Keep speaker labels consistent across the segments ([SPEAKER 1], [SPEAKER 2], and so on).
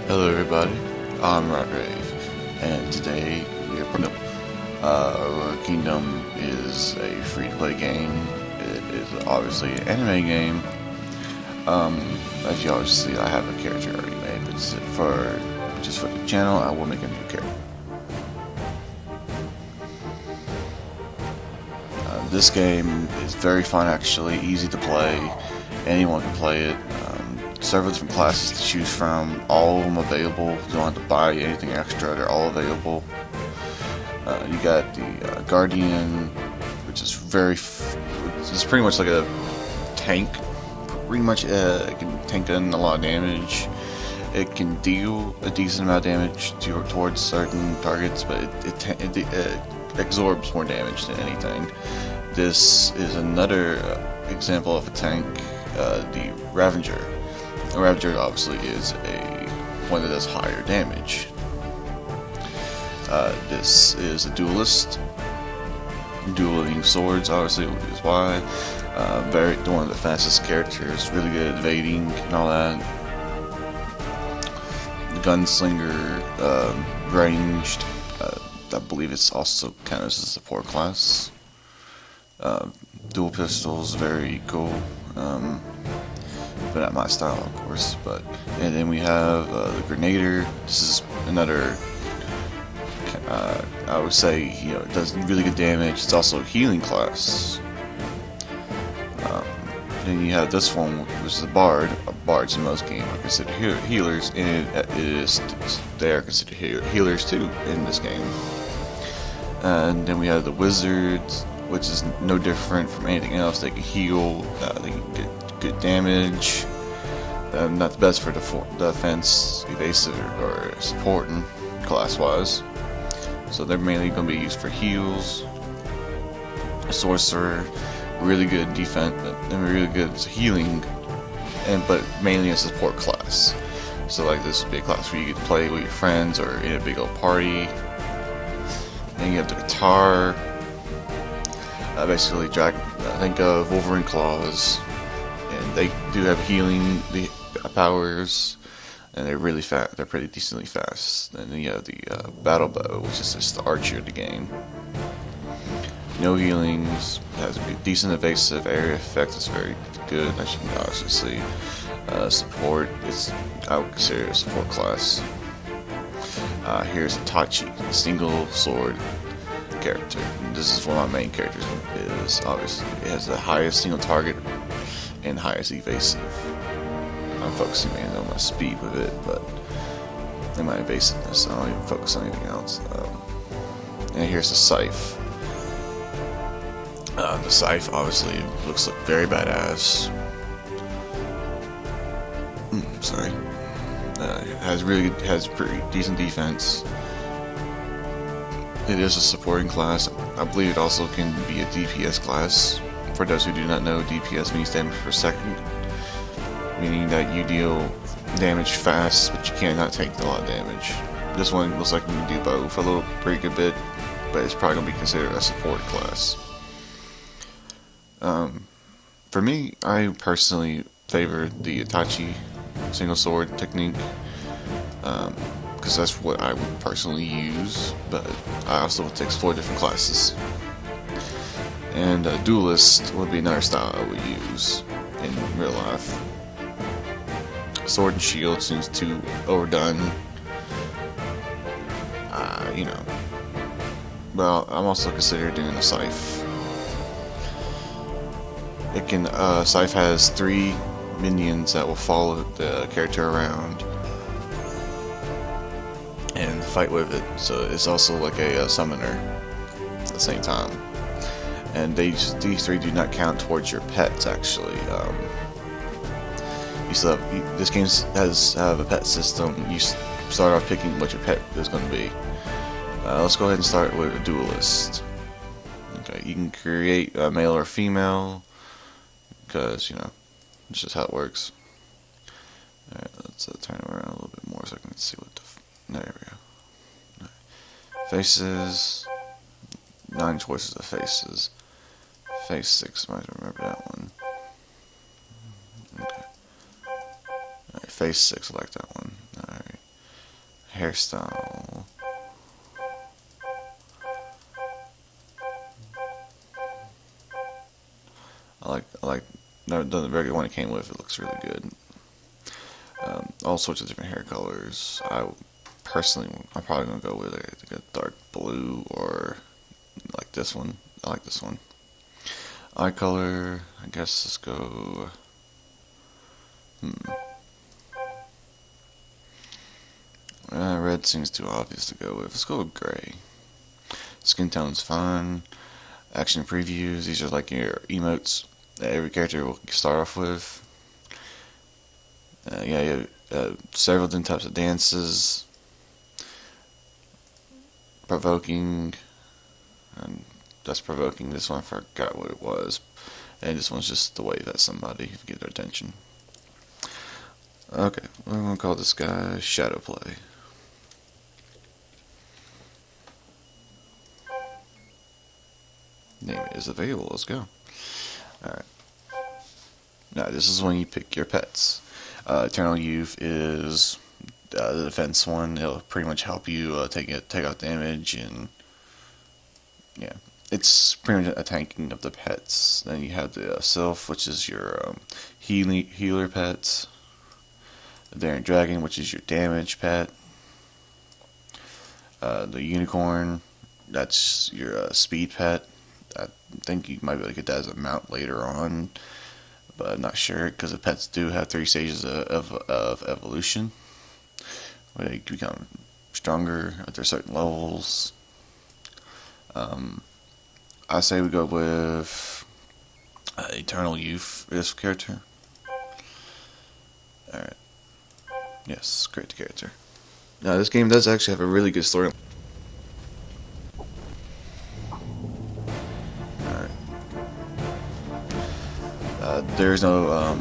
[SPEAKER 1] Hello everybody, I'm Rodgrave, and today we are putting up Aurora Kingdom is a free-to-play game. It is obviously an anime game. As you always see, I have a character already made, but just for the channel, I will make a new character. This game is very fun actually, easy to play, anyone can play it. Several different classes to choose from, all of them available. You don't have to buy anything extra, they're all available. You got the Guardian, which is it's pretty much like a tank. Pretty much it can tank in a lot of damage. It can deal a decent amount of damage towards certain targets, but it absorbs more damage than anything. This is another example of a tank, the Ravager. A Ravager obviously is one that does higher damage. This is a duelist. Dueling swords obviously is why. One of the fastest characters, really good at evading and all that. The gunslinger, ranged. I believe it's also kind of as a support class. Dual pistols, very cool. But not my style, of course. And then we have the Grenader. This is another. I would say it does really good damage. It's also a healing class. Then you have this one, which is a Bard. Bards in most games are considered healers, and they are considered healers too in this game. And then we have the Wizards, which is no different from anything else. They can heal. They can get good damage. Not the best for defense, evasive, or supporting class-wise. So they're mainly going to be used for heals. A sorcerer, really good defense, and really good healing, but mainly a support class. So like this would be a class where you get to play with your friends or in a big old party. Then you have the guitar. Basically, think of Wolverine claws. And they do have healing powers, and they're really fast. They're pretty decently fast. And then you have the battle bow, which is just the archer of the game. No healings, has a decent evasive area effect. It's very good, as you can obviously see. Support, I would consider it a support class. Here's Itachi, a single sword character. This is one of my main characters. Obviously it has the highest single target and highest evasive. I'm focusing mainly on my speed with it, but in my evasiveness, I don't even focus on anything else. And here's the Scythe. The Scythe obviously looks very badass. Sorry. Has pretty decent defense. It is a supporting class. I believe it also can be a DPS class. For those who do not know, DPS means damage per second, meaning that you deal damage fast, but you cannot take a lot of damage. This one looks like you can do both a pretty good bit, but it's probably going to be considered a support class. For me, I personally favor the Itachi single sword technique, because that's what I would personally use, but I also want to explore different classes. And a duelist would be another style I would use in real life. Sword and shield seems too overdone. Well, I'm also considering doing a Scythe. Scythe has 3 minions that will follow the character around and fight with it. So it's also like a summoner at the same time. And these 3 do not count towards your pets, actually. This game has a pet system. You start off picking what your pet is going to be. Let's go ahead and start with a duelist. Okay, you can create a male or female, because it's just how it works. Alright, let's turn it around a little bit more so I can see there we go. Right. Faces. 9 choices of faces. Face 6, might remember that one. Okay. Alright, face 6, I like that one. Alright. Hairstyle. I like the regular one it came with. It looks really good. All sorts of different hair colors. Personally, I'm probably gonna go with a dark blue or like this one. I like this one. Eye color. I guess let's go. Red seems too obvious to go with. Let's go with gray. Skin tone's fine. Action previews. These are like your emotes that every character will start off with. Yeah, you have several different types of dances. Provoking. And that's provoking. This one I forgot what it was. And this one's just the wave at somebody to get their attention. Okay, we're gonna call this guy Shadow Play. Name is available. Let's go. Alright. Now, this is when you pick your pets. Eternal Youth is the defense one. It'll pretty much help you take out damage, and yeah, it's pretty much a tanking of the pets. Then you have the Sylph, which is your healer pet. The Daring Dragon, which is your damage pet. The Unicorn, that's your speed pet. I think you might be able to get that as a mount later on, but I'm not sure because the pets do have 3 stages of evolution, where they become stronger at their certain levels. I say we go with Eternal Youth for this character. Alright. Yes, great character. Now, this game does actually have a really good story. There's no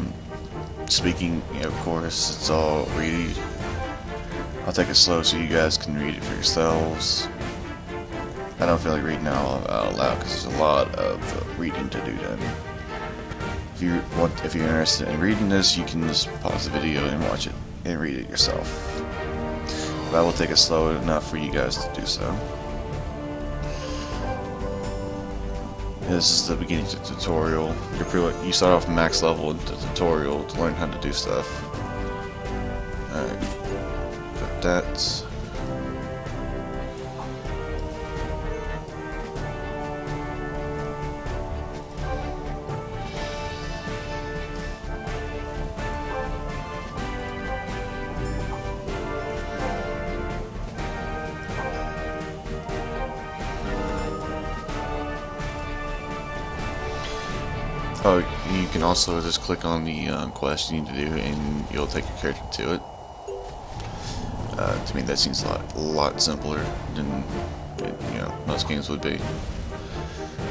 [SPEAKER 1] speaking, of course. It's all reading. I'll take it slow so you guys can read it for yourselves. I don't feel like reading out loud because there's a lot of reading to do then. If you're interested in reading this, you can just pause the video and watch it and read it yourself. But I will take it slow enough for you guys to do so. This is the beginning of the tutorial. You start off max level in the tutorial to learn how to do stuff. Alright, got that. Oh, you can also just click on the quest you need to do, and you'll take your character to it. To me, that seems a lot simpler than most games would be.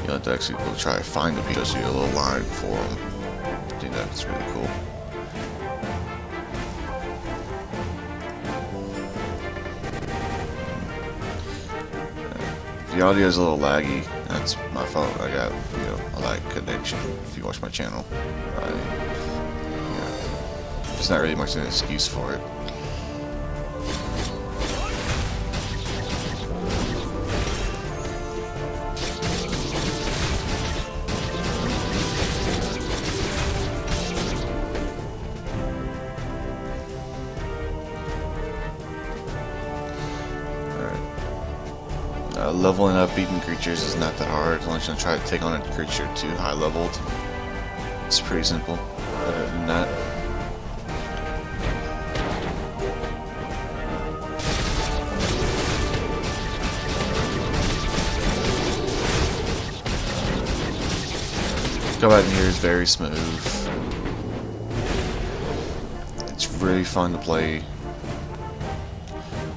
[SPEAKER 1] You have to actually go try to find the people, so you a little line for them. I think that's really cool. The audio is a little laggy. That's my fault. I got a lag connection. If you watch my channel, there's not really much of an excuse for it. Leveling up beating creatures is not that hard unless you try to take on a creature too high leveled. It's pretty simple. Other than that, combat in here is very smooth. It's really fun to play.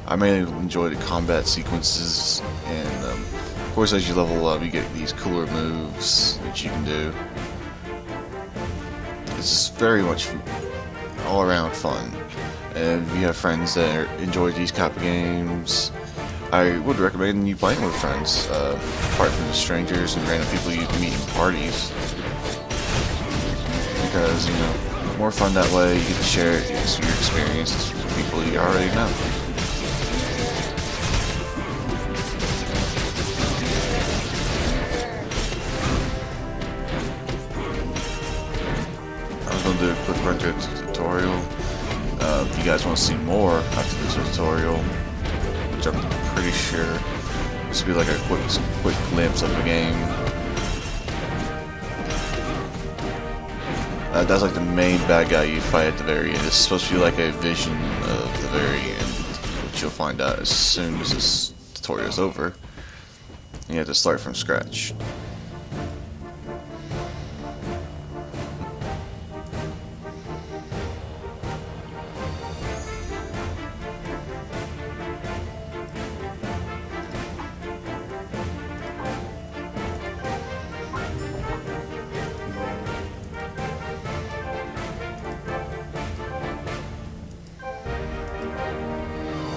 [SPEAKER 1] I mainly enjoy the combat sequences, and of course as you level up you get these cooler moves that you can do. It's very much all around fun, and if you have friends that enjoy these type of games, I would recommend you playing with friends, apart from the strangers and random people you meet in parties, because more fun that way. You get to share your experiences with people you already know. guys want to see more after this tutorial, which I'm pretty sure this will be like a quick glimpse of the game. That's like the main bad guy you fight at the very end. It's supposed to be like a vision of the very end, which you'll find out as soon as this tutorial is over. You have to start from scratch.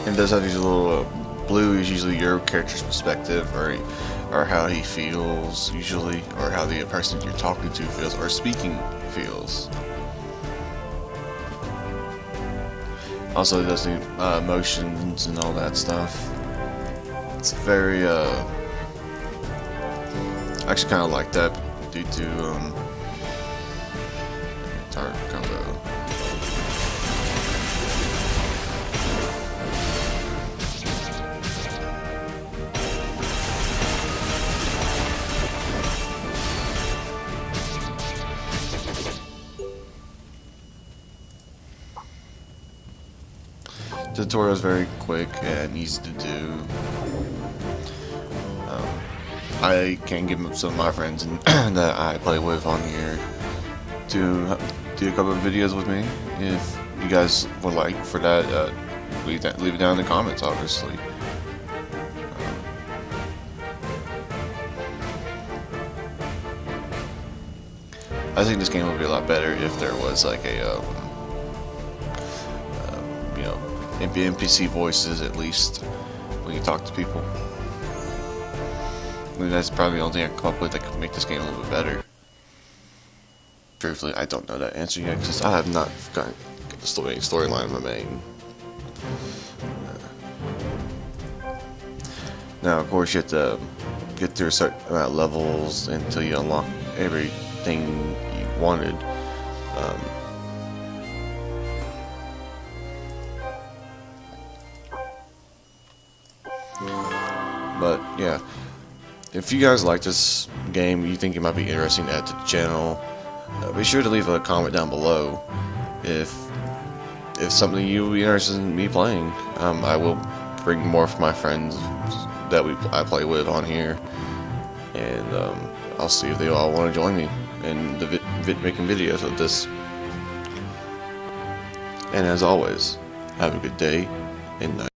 [SPEAKER 1] And does have these little blue is usually your character's perspective, or how he feels usually, or how the person you're talking to feels or speaking feels. Also, it does the emotions and all that stuff. It's very I actually kind of like that due to target combo. The tutorial is very quick and easy to do. I can give some of my friends that I play with on here to do a couple of videos with me. If you guys would like for that, leave it down in the comments, obviously. I think this game would be a lot better if there was like a you know, NPC voices at least when you talk to people. I mean, that's probably the only thing I can come up with that could make this game a little bit better. Truthfully, I don't know that answer yet because I have not got the storyline of my main. Now, of course, you have to get through a certain amount of levels until you unlock everything you wanted. But yeah, if you guys like this game, you think it might be interesting to add to the channel, be sure to leave a comment down below if something you would be interested in me playing. I will bring more of my friends that I play with on here, and I'll see if they all want to join me in the making videos of this. And as always, have a good day and night.